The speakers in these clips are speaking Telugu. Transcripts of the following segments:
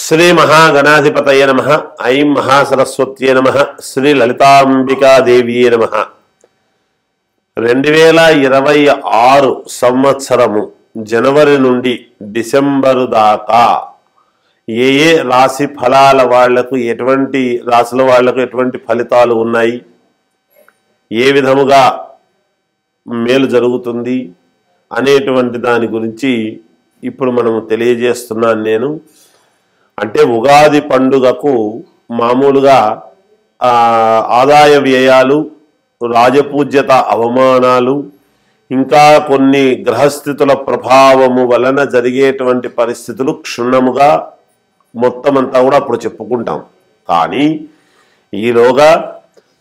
శ్రీ మహాగణాధిపతయ నమః. ఐం మహాసరస్వత్యే నమః. శ్రీ లలితాంబికాదేవియే నమః. 2026 సంవత్సరము జనవరి నుండి డిసెంబరు దాకా ఏ ఏ రాశి ఫలాల వాళ్లకు ఎటువంటి రాశుల వాళ్లకు ఎటువంటి ఫలితాలు ఉన్నాయి, ఏ విధముగా మేలు జరుగుతుంది అనేటువంటి దాని గురించి ఇప్పుడు మనము తెలియజేస్తున్నాను నేను. అంటే ఉగాది పండుగకు మామూలుగా ఆదాయ వ్యయాలు, రాజపూజ్యత అవమానాలు, ఇంకా కొన్ని గ్రహస్థితుల ప్రభావము వలన జరిగేటువంటి పరిస్థితులు క్షుణ్ణముగా మొత్తం అంతా కూడా అప్పుడు చెప్పుకుంటాం. కానీ ఈలోగా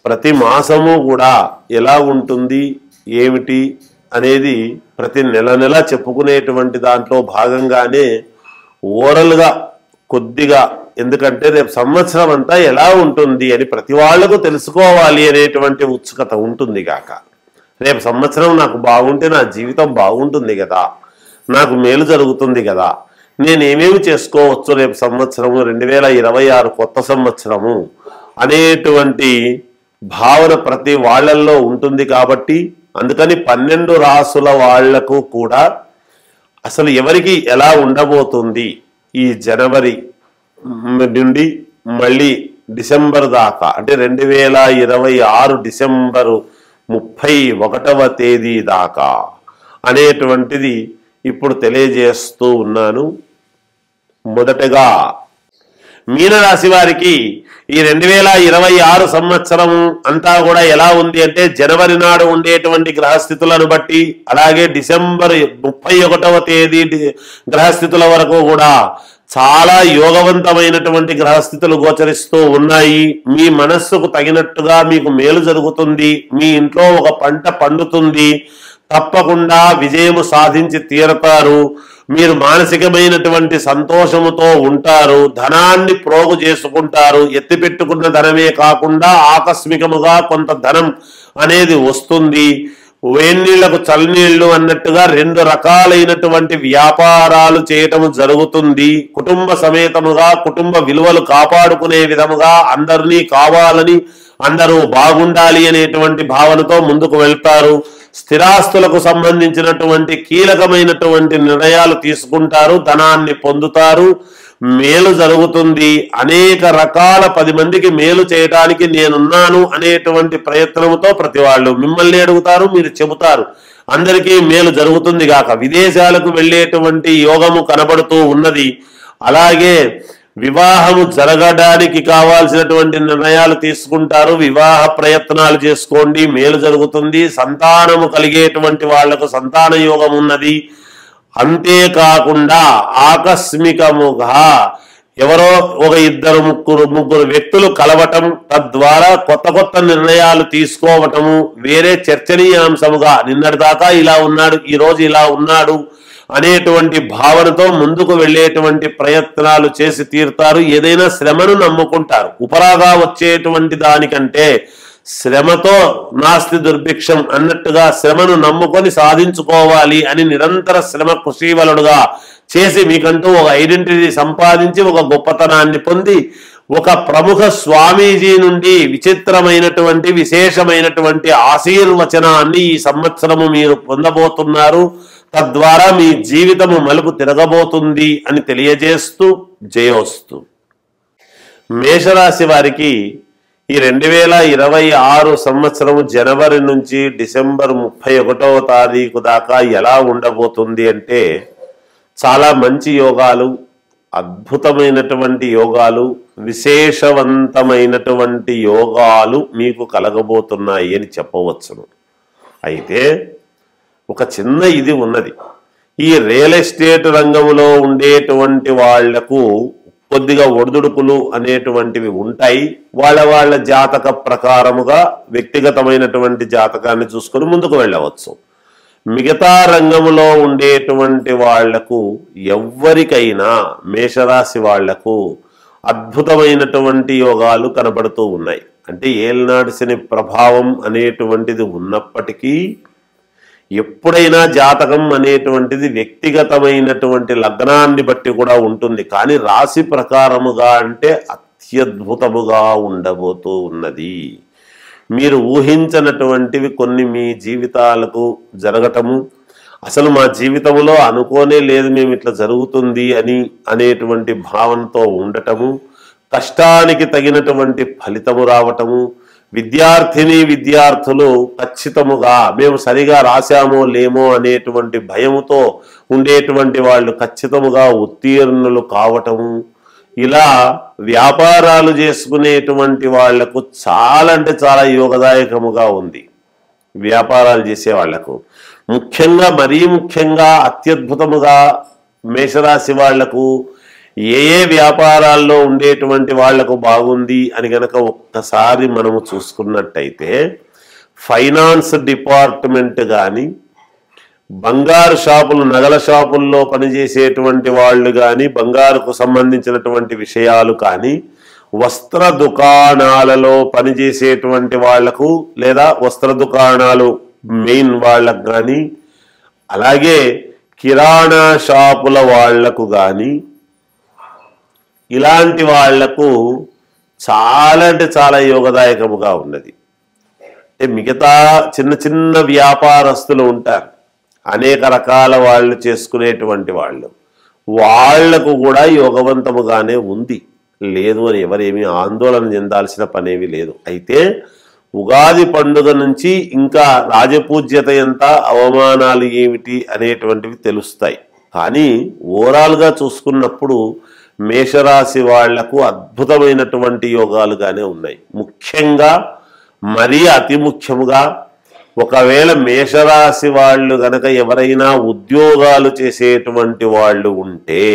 ప్రతి మాసము కూడా ఎలా ఉంటుంది ఏమిటి అనేది ప్రతి నెల చెప్పుకునేటువంటి దాంట్లో భాగంగానే ఓరల్గా కొద్దిగా, ఎందుకంటే రేపు సంవత్సరం అంతా ఎలా ఉంటుంది అని ప్రతి వాళ్లకు తెలుసుకోవాలి అనేటువంటి ఉత్సుకత ఉంటుంది గాక. రేపు సంవత్సరం నాకు బాగుంటే నా జీవితం బాగుంటుంది కదా, నాకు మేలు జరుగుతుంది కదా, నేనేమేమి చేసుకోవచ్చు రేపు సంవత్సరము 2026 కొత్త సంవత్సరము అనేటువంటి భావన ప్రతి వాళ్ళల్లో ఉంటుంది. కాబట్టి అందుకని 12 రాసుల వాళ్లకు కూడా అసలు ఎవరికి ఎలా ఉండబోతుంది ఈ జనవరి నుండి మళ్ళీ డిసెంబర్ దాకా, అంటే 2026 డిసెంబరు 31వ తేదీ దాకా అనేటువంటిది ఇప్పుడు తెలియజేస్తూ ఉన్నాను. మొదటగా మీనరాశి వారికి ఈ 2026 సంవత్సరం అంతా కూడా ఎలా ఉంది అంటే, జనవరి నాడు ఉండేటువంటి గ్రహస్థితులను బట్టి, అలాగే డిసెంబర్ 31వ తేదీ గ్రహస్థితుల వరకు కూడా చాలా యోగవంతమైనటువంటి గ్రహస్థితులు గోచరిస్తూ ఉన్నాయి. మీ మనస్సుకు తగినట్టుగా మీకు మేలు జరుగుతుంది, మీ ఇంట్లో ఒక పంట పండుతుంది, తప్పకుండా విజయము సాధించి తీరతారు, మీరు మానసికమైనటువంటి సంతోషముతో ఉంటారు, ధనాన్ని ప్రోగు చేసుకుంటారు. ఎత్తిపెట్టుకున్న ధనమే కాకుండా ఆకస్మికముగా కొంత ధనం అనేది వస్తుంది. వేన్నీళ్లకు చల్లనీళ్లు అన్నట్టుగా 2 రకాలైనటువంటి వ్యాపారాలు చేయటం జరుగుతుంది. కుటుంబ సమేతముగా కుటుంబ విలువలు కాపాడుకునే విధముగా అందరినీ కావాలని, అందరూ బాగుండాలి అనేటువంటి భావనతో ముందుకు వెళ్తారు. స్థిరాస్తులకు సంబంధించినటువంటి కీలకమైనటువంటి నిర్ణయాలు తీసుకుంటారు, ధనాన్ని పొందుతారు, మేలు జరుగుతుంది. అనేక రకాల 10 మందికి మేలు చేయడానికి నేనున్నాను అనేటువంటి ప్రయత్నంతో ప్రతి వాళ్ళు మిమ్మల్ని అడుగుతారు, మీరు చెబుతారు, అందరికీ మేలు జరుగుతుంది గాక. విదేశాలకు వెళ్ళేటువంటి యోగము కనబడుతూ ఉన్నది. అలాగే వివాహము జరగడానికి కావాల్సినటువంటి నిర్ణయాలు తీసుకుంటారు, వివాహ ప్రయత్నాలు చేసుకోండి, మేలు జరుగుతుంది. సంతానము కలిగేటువంటి వాళ్లకు సంతాన యోగం ఉన్నది. అంతేకాకుండా ఆకస్మికముగా ఎవరో ఒక 2-3 వ్యక్తులు కలవటం, తద్వారా కొత్త నిర్ణయాలు తీసుకోవటము, వేరే చర్చనీయాంశముగా నిన్నటిదాకా ఇలా ఉన్నాడు, ఈరోజు ఇలా ఉన్నాడు అనేటువంటి భావనతో ముందుకు వెళ్ళేటువంటి ప్రయత్నాలు చేసి తీరుతారు. ఏదైనా శ్రమను నమ్ముకుంటారు. ఉపరాగా వచ్చేటువంటి దానికంటే శ్రమతో నాస్తి దుర్భిక్షం అన్నట్టుగా శ్రమను నమ్ముకొని సాధించుకోవాలి అని నిరంతర శ్రమ కృషివలుడుగా చేసి మీకంటూ ఒక ఐడెంటిటీ సంపాదించి ఒక గొప్పతనాన్ని పొంది ఒక ప్రముఖ స్వామీజీ నుండి విచిత్రమైనటువంటి విశేషమైనటువంటి ఆశీర్వచనాన్ని ఈ సంవత్సరము మీరు పొందబోతున్నారు. తద్వారా మీ జీవితము మలుపు తిరగబోతుంది అని తెలియజేస్తూ జయోస్తు. మేషరాశి వారికి ఈ 2026 సంవత్సరము జనవరి నుంచి డిసెంబర్ 31వ తారీఖు దాకా ఎలా ఉండబోతుంది అంటే, చాలా మంచి యోగాలు, అద్భుతమైనటువంటి యోగాలు, విశేషవంతమైనటువంటి యోగాలు మీకు కలగబోతున్నాయి అని చెప్పవచ్చును. అయితే ఒక చిన్న ఇది ఉన్నది. ఈ రియల్ ఎస్టేట్ రంగంలో ఉండేటువంటి వాళ్లకు కొద్దిగా ఒడిదుడుకులు అనేటువంటివి ఉంటాయి. వాళ్ళ జాతక ప్రకారముగా వ్యక్తిగతమైనటువంటి జాతకాన్ని చూసుకొని ముందుకు వెళ్ళవచ్చు. మిగతా రంగంలో ఉండేటువంటి వాళ్లకు ఎవ్వరికైనా మేషరాశి వాళ్లకు అద్భుతమైనటువంటి యోగాలు కనబడుతూ ఉన్నాయి. అంటే ఏలినాడు శని ప్రభావం అనేటువంటిది ఉన్నప్పటికీ ఎప్పుడైనా జాతకం అనేటువంటిది వ్యక్తిగతమైనటువంటి లగ్నాన్ని బట్టి కూడా ఉంటుంది, కానీ రాశి ప్రకారముగా అంటే అత్యద్భుతముగా ఉండబోతూ ఉన్నది. మీరు ఊహించనటువంటివి కొన్ని మీ జీవితాలకు జరగటము, అసలు మా జీవితంలో అనుకోనే లేదు మేము ఇట్లా జరుగుతుంది అనేటువంటి భావనతో ఉండటము, కష్టానికి తగినటువంటి ఫలితము రావటము, విద్యార్థులు ఖచ్చితముగా మేము సరిగా రాశామో లేమో అనేటువంటి భయముతో ఉండేటువంటి వాళ్ళు ఖచ్చితముగా ఉత్తీర్ణులు కావటము, ఇలా వ్యాపారాలు చేసుకునేటువంటి వాళ్లకు చాలా అంటే చాలా యోగదాయకముగా ఉంది. వ్యాపారాలు చేసే వాళ్లకు ముఖ్యంగా మరీ ముఖ్యంగా అత్యద్భుతముగా మేషరాశి వాళ్లకు ఏ వ్యాపారాల్లో ఉండేటువంటి వాళ్లకు బాగుంది అని గనక ఒక్కసారి మనము చూసుకున్నట్టయితే, ఫైనాన్స్ డిపార్ట్మెంట్ కానీ, బంగారు షాపులు నగల షాపుల్లో పనిచేసేటువంటి వాళ్ళు కానీ, బంగారుకు సంబంధించినటువంటి విషయాలు కానీ, వస్త్ర దుకాణాలలో పనిచేసేటువంటి వాళ్లకు లేదా వస్త్ర దుకాణాలు మెయిన్ వాళ్ళకు కానీ, అలాగే కిరాణా షాపుల వాళ్లకు కానీ, ఇలాంటి వాళ్లకు చాలా అంటే చాలా యోగదాయకముగా ఉన్నది. అంటే మిగతా చిన్న చిన్న వ్యాపారస్తులు ఉంటారు, అనేక రకాల వాళ్ళు చేసుకునేటువంటి వాళ్లకు కూడా యోగవంతముగానే ఉంది, లేదు అని ఎవరేమీ ఆందోళన చెందాల్సిన పనేవి లేదు. అయితే ఉగాది పండుగ నుంచి ఇంకా రాజపూజ్యత ఎంత, అవమానాలు ఏమిటి అనేటువంటివి తెలుస్తాయి. కానీ ఓవరాల్గా చూసుకున్నప్పుడు మేషరాశి వాళ్లకు అద్భుతమైనటువంటి యోగాలుగానే ఉన్నాయి. ముఖ్యంగా మరీ అతి ముఖ్యముగా ఒకవేళ మేషరాశి వాళ్ళు గనక ఎవరైనా ఉద్యోగాలు చేసేటువంటి వాళ్ళు ఉంటే,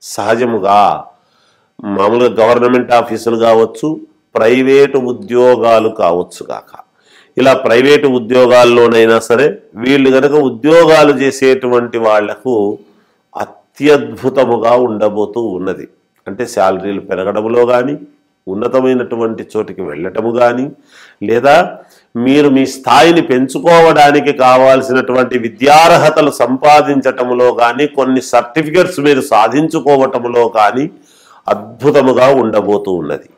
సహజముగా మామూలుగా గవర్నమెంట్ ఆఫీసులు కావచ్చు, ప్రైవేటు ఉద్యోగాలు కావచ్చు కాక, ఇలా ప్రైవేటు ఉద్యోగాల్లోనైనా సరే వీళ్ళు గనక ఉద్యోగాలు చేసేటువంటి వాళ్లకు అత్యద్భుతముగా ఉండబోతూ ఉన్నది. అంటే శాలరీలు పెరగడములో కానీ, ఉన్నతమైనటువంటి చోటికి వెళ్ళటము కానీ, లేదా మీరు మీ స్థాయిని పెంచుకోవడానికి కావాల్సినటువంటి విద్యార్హతలు సంపాదించటములో కానీ, కొన్ని సర్టిఫికెట్స్ మీరు సాధించుకోవటములో కానీ అద్భుతముగా ఉండబోతూ ఉన్నది.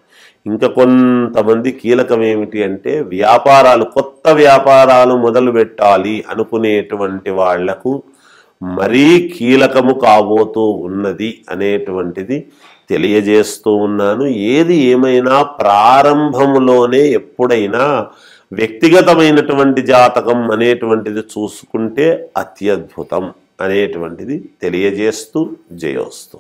ఇంకా కొంతమంది కీలకం ఏమిటి అంటే, వ్యాపారాలు కొత్త వ్యాపారాలు మొదలు పెట్టాలి అనుకునేటువంటి వాళ్లకు మరీ కీలకము కాబోతూ ఉన్నది అనేటువంటిది తెలియజేస్తూ ఉన్నాను. ఏది ఏమైనా ప్రారంభములోనే ఎప్పుడైనా వ్యక్తిగతమైనటువంటి జాతకం అనేటువంటిది చూసుకుంటే అత్యద్భుతం అనేటువంటిది తెలియజేస్తూ జయోస్తు.